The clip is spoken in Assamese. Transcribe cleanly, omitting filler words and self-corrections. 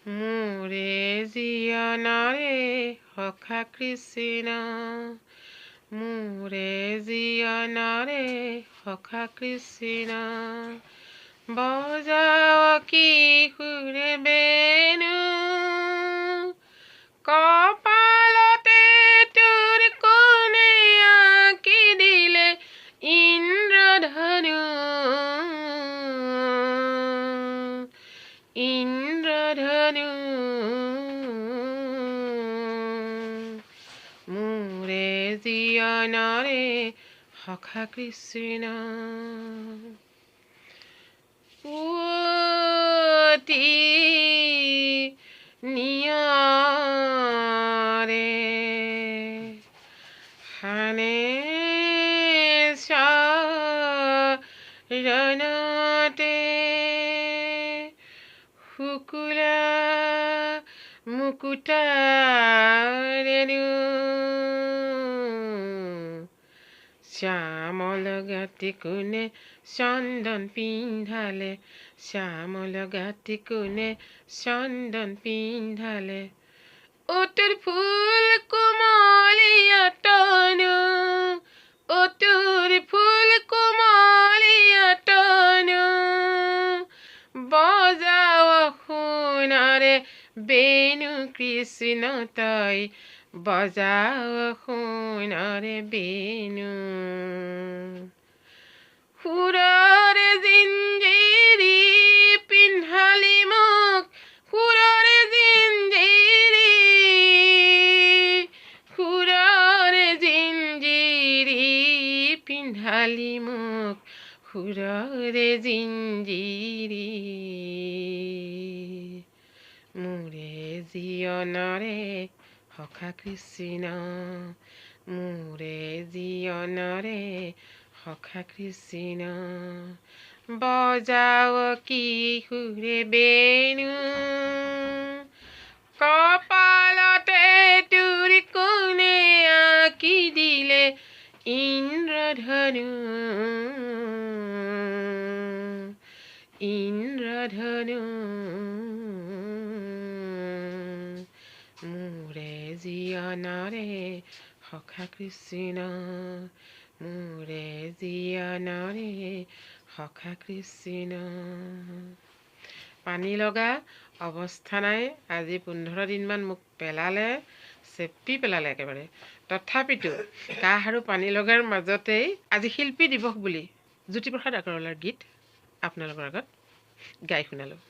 মোৰে জীয়নৰে সখা কৃষ্ণ, মোৰে জীয়নৰে সখা কৃষ্ণ। বজাও কি সুৰে বেণু, কপালতে তোৰ কোনে আঁকি দিলে ইন্দ্ৰধনু, ইন্দ্ৰধনু। মোৰে জীয়নৰে সখা কৃষ্ণ। পুৱতি নিয়ৰে সানে চৰণতে, শুকুলা মুকুতাৰেণু, শ্যামল গাতি কোনে চন্দন পিন্ধালে, শ্যামল গাতি কোনে চন্দন পিন্ধালে। অ তোৰ ফুল কোমলীয়া তনু, অ তোৰ ফুল কোমলীয়া তনু, বজাও সোণাৰে বেণু কৃষ্ণ তই, বজাও সোণাৰে বেণু। সুৰৰে জিঞ্জিৰি পিন্ধালি মোক, সুৰৰে জিঞ্জিৰি, সুৰৰে জিঞ্জিৰি পিন্ধালি মোক, সুৰৰে জিঞ্জিৰি। মোৰে জীয়নৰে সখা কৃষ্ণ, মোৰে জীয়নৰে সখা কৃষ্ণ। বজাও কি সুৰে বেণু, কপালতে তোৰ কোনে আঁকি দিলে ইন্দ্ৰধনু, ইন্দ্ৰধনু। মোৰে জীয়নৰে সখা কৃষ্ণ, মোৰে জীয়নৰে সখা কৃষ্ণ। পানী লগা অৱস্থা নাই, আজি 15 দিনমান মোক পেলালে, চেপি পেলালে একেবাৰে। তথাপিতো কাহ আৰু পানী লগাৰ মাজতেই আজি শিল্পী দিৱস বুলি জ্যোতিপ্ৰসাদ আগৰৱালাৰ গীত আপোনালোকৰ আগত গাই শুনালোঁ।